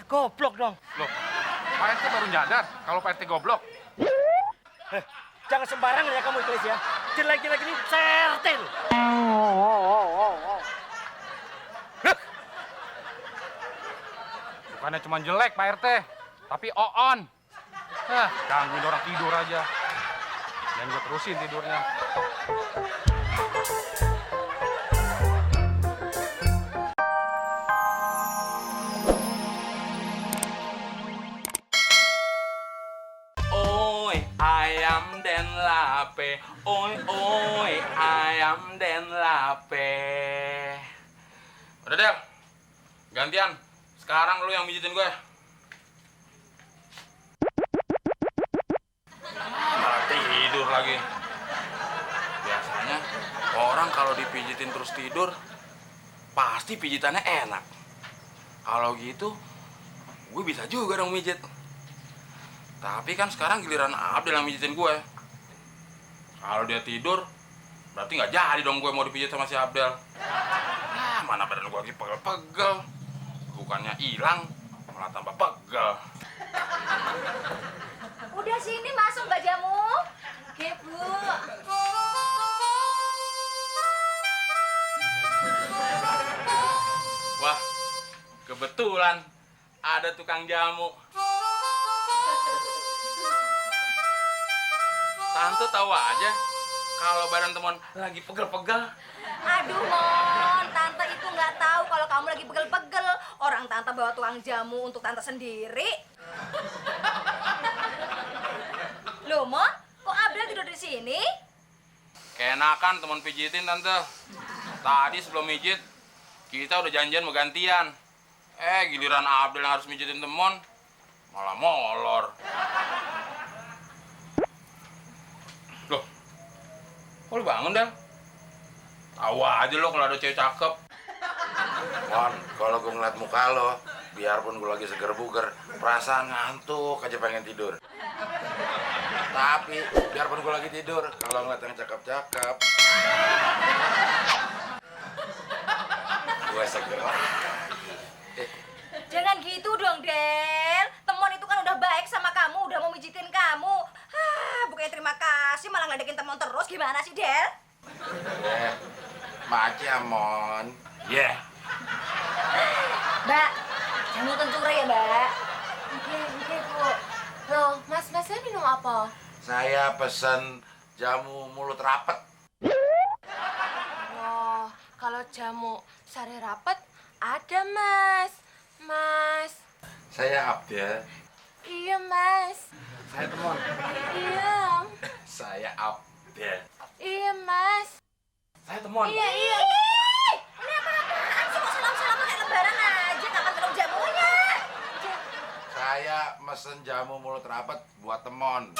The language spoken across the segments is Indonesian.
saya goblok dong. Loh, Pak RT baru nyadar kalau Pak RT goblok. Jangan sembarangan ya kamu Iklis ya. Jelek-jelek ini saya RT loh. Bukannya cuma jelek Pak RT, tapi on. Gangguin orang tidur aja. Dan gue terusin tidurnya. Oi, ayam den lape. Oi, ayam den lape. Udah Del, gantian. Sekarang lu yang mijitin gue. Malah tidur lagi. Biasanya orang kalau dipijitin terus tidur, pasti pijitannya enak. Kalau gitu, gue bisa juga dong mijit. Tapi kan sekarang giliran Abdel yang mijitin gue. Kalau dia tidur, berarti nggak jadi dong gue mau dipijit sama si Abdel. Mana badan gue lagi pegel-pegel. Bukannya hilang, malah tambah pegel. Udah sini masuk Mbak Jamu. Oke, Bu. Wah, kebetulan ada tukang jamu. Tante tahu aja kalau badan teman lagi pegel-pegel. Aduh, Mon. Tante itu nggak tahu kalau kamu lagi pegel-pegel. Orang Tante bawa tukang jamu untuk Tante sendiri. Loh, Mon. Kok Abdel tidur di sini? Keenakan teman pijitin Tante. Tadi sebelum mijit, kita udah janjian mau gantian. Giliran Abdel yang harus mijitin temen, malah molor. Loh, kok lu bangun, Del? Tahu aja lo kalau ada cewek cakep. Mon, kalau gue ngeliat muka lo, biarpun gue lagi seger buger, perasaan ngantuk aja pengen tidur. Tapi biarpun gue lagi tidur, kalau ngeliat yang cakep-cakep, gue seger lagi. Jangan gitu dong, Del. Temon itu kan udah baik sama kamu, udah mau mijitin kamu. Bukannya terima kasih malah ngeledekin Temon terus. Gimana sih, Del? Makasih ya, Mon. Yeah. Mbak, jamu kencur ya, Mbak. Oke, Bu. Loh, Masnya minum apa? Saya pesen jamu mulut rapet. Oh, kalau jamu sari rapet ada, Mas. Mas. Saya Abdel. Iya, Mas. Saya Temon. Iya. Saya Abdel. Iya, Mas. Saya Temon. Iya. Ini apa-apaan sih? Kok salam-salaman kayak lebaran aja? Kapan minum jamunya? Saya mesen jamu mulut rapet buat Temon.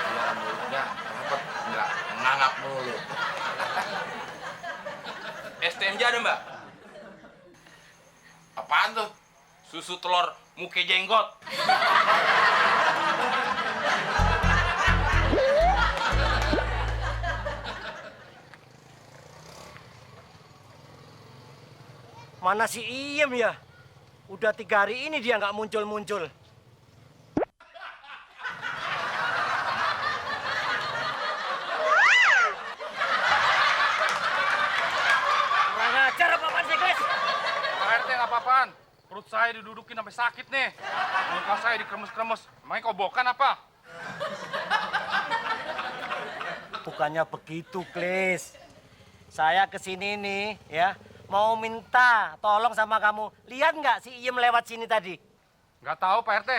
Biar mulutnya rapet, nggak ngangap mulut. STMJ ada, Mbak? Apaan tuh? Susu telur muke jenggot. Mana si Iem ya? Udah 3 hari ini dia nggak muncul-muncul. Kurang ajar apa-apaan sih, Kris? Pak RT nggak apa-apaan. Perut saya didudukin sampai sakit nih. Muka saya dikremes-kremes. Emangnya kobokan apa? Bukannya begitu, Klis. Saya kesini nih, ya, mau minta tolong sama kamu. Lihat nggak si Iem lewat sini tadi? Nggak tahu Pak RT.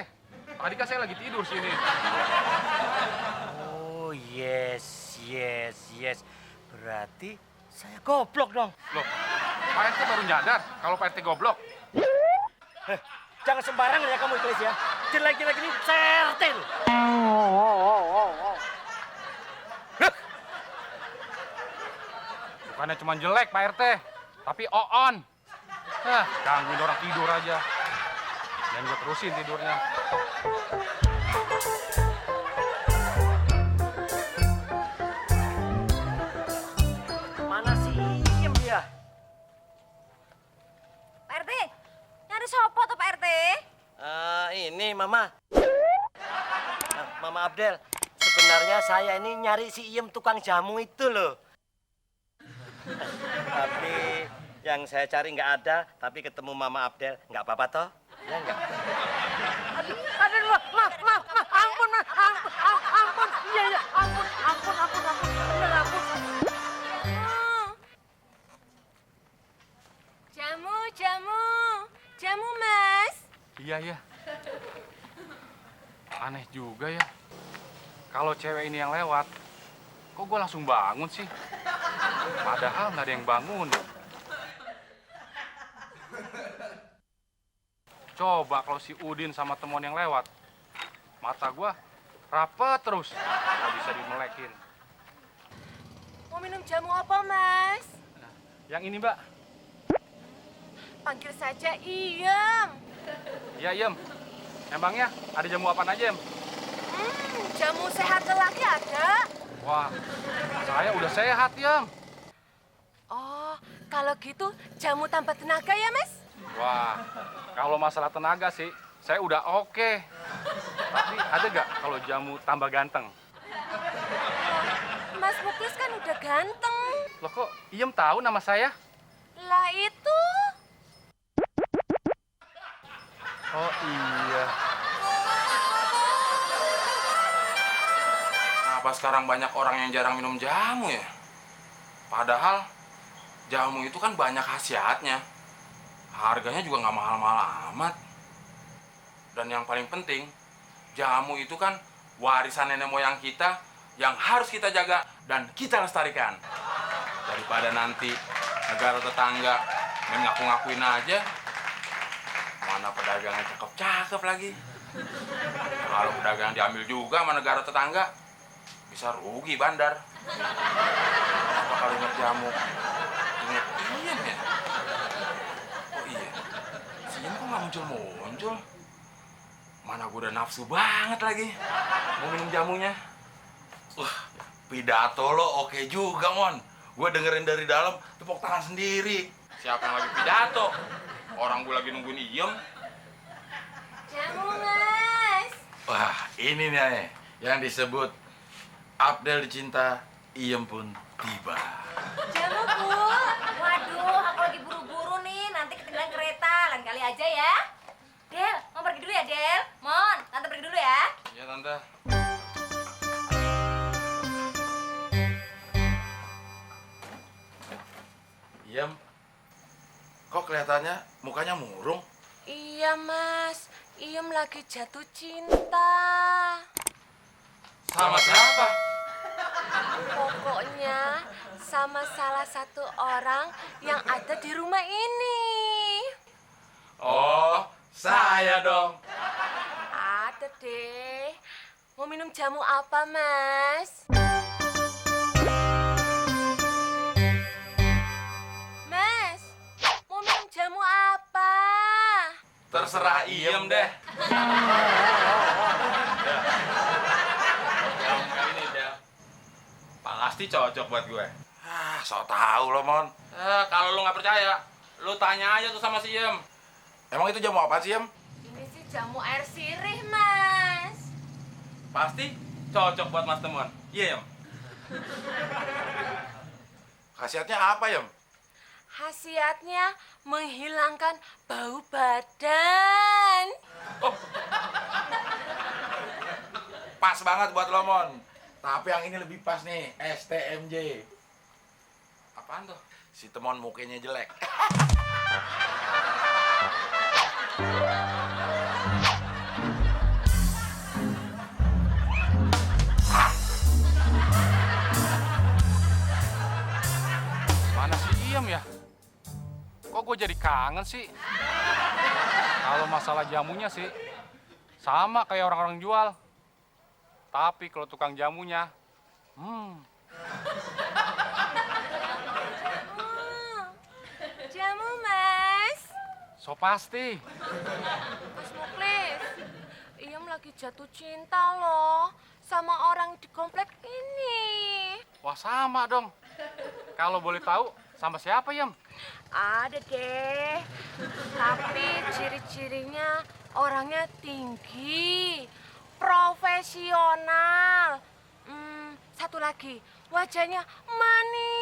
Tadi kan saya lagi tidur sini. Oh, yes. Berarti saya goblok dong. Loh, Pak RT baru nyadar kalau Pak RT goblok. Jangan sembarangan ya kamu, Klis ya. Jelek-jelek ini saya RT loh. Bukannya cuma jelek Pak RT, tapi on. Gangguin orang tidur aja. Dan gue terusin tidurnya. Mana si Iem dia? Pak RT, Mama. Mama Abdel, sebenarnya saya ini nyari si Iem tukang jamu itu loh. Tapi yang saya cari nggak ada, tapi ketemu Mama Abdel, nggak apa-apa toh? Ya nggak? Aduh, ampun, ampun, iya, ampun, bener ampun. Jamu, Mas. Iya. Aneh juga ya. Kalau cewek ini yang lewat, kok gue langsung bangun sih? Padahal nggak ada yang bangun. Coba kalau si Udin sama temuan yang lewat, mata gue rapet terus, nggak bisa dimelekin. Mau minum jamu apa, Mas? Yang ini, Mbak. Panggil saja Iem. Iya, Iem. Emangnya ada jamu apaan aja, Em? Jamu sehat lelaki ada. Wah, saya udah sehat, Iem. Oh, kalau gitu jamu tambah tenaga ya, Mas? Wah, kalau masalah tenaga sih, saya udah oke. Tapi ada gak kalau jamu tambah ganteng? Mas Muklis kan udah ganteng. Loh kok Iem tahu nama saya? Lah itu. Oh iya. Kenapa sekarang banyak orang yang jarang minum jamu ya? Padahal jamu itu kan banyak khasiatnya. Harganya juga nggak mahal-mahal amat. Dan yang paling penting, jamu itu kan warisan nenek moyang kita yang harus kita jaga dan kita lestarikan. Daripada nanti negara tetangga main ngaku-ngakuin aja, mana pedagangnya cakep-cakep lagi. Kalau pedagang diambil juga sama negara tetangga, bisa rugi bandar. Apa kalau ingat jamu? Ingat Iem ya? Oh iya, si Iem kok nggak muncul-muncul? Mana gue udah nafsu banget lagi mau minum jamunya. Pidato lo oke juga, Mon. Gue dengerin dari dalam, tepuk tangan sendiri. Siapa yang lagi pidato? Orang gue lagi nungguin Iem. Jamu, Mas. Wah, ini nih yang disebut Abdel dicinta, Iem pun tiba. Jamu, Bu. Waduh, aku lagi buru-buru nih, nanti ketinggalan kereta. Lain kali aja ya. Del, mau pergi dulu ya, Del? Mon, tante pergi dulu ya. Iya, Tante. Iem, kok kelihatannya mukanya murung? Iya, Mas. Iem lagi jatuh cinta. Sama siapa? Pokoknya sama salah satu orang yang ada di rumah ini. Oh, saya dong. Ada deh. Mau minum jamu apa, Mas? Mas, mau minum jamu apa? Terserah Iem deh. Yang ini deh. Pasti cocok buat gue. Ah, sok tahu lo, Mon. Kalau lu nggak percaya, lu tanya aja tuh sama si Iem. Emang itu jamu apa sih, Iem? Ini sih jamu air sirih, Mas. Pasti cocok buat Mas Temuan. Iya, Iem. Khasiatnya apa, Iem? Khasiatnya menghilangkan bau badan. Pas banget buat lo, Mon. Tapi yang ini lebih pas nih, STMJ. Apaan tuh? Si Temon mukanya jelek. Mana si Iem ya? Kok gue jadi kangen sih? Kalau masalah jamunya sih, sama kayak orang-orang jual. Tapi kalau tukang jamunya, Jamu, Mas. so pasti. Mas Muklis, Iem lagi jatuh cinta loh sama orang di komplek ini. Wah sama dong. Kalau boleh tahu, sama siapa, Iem? Ada deh, tapi ciri-cirinya orangnya tinggi, profesional. Satu lagi, wajahnya manis.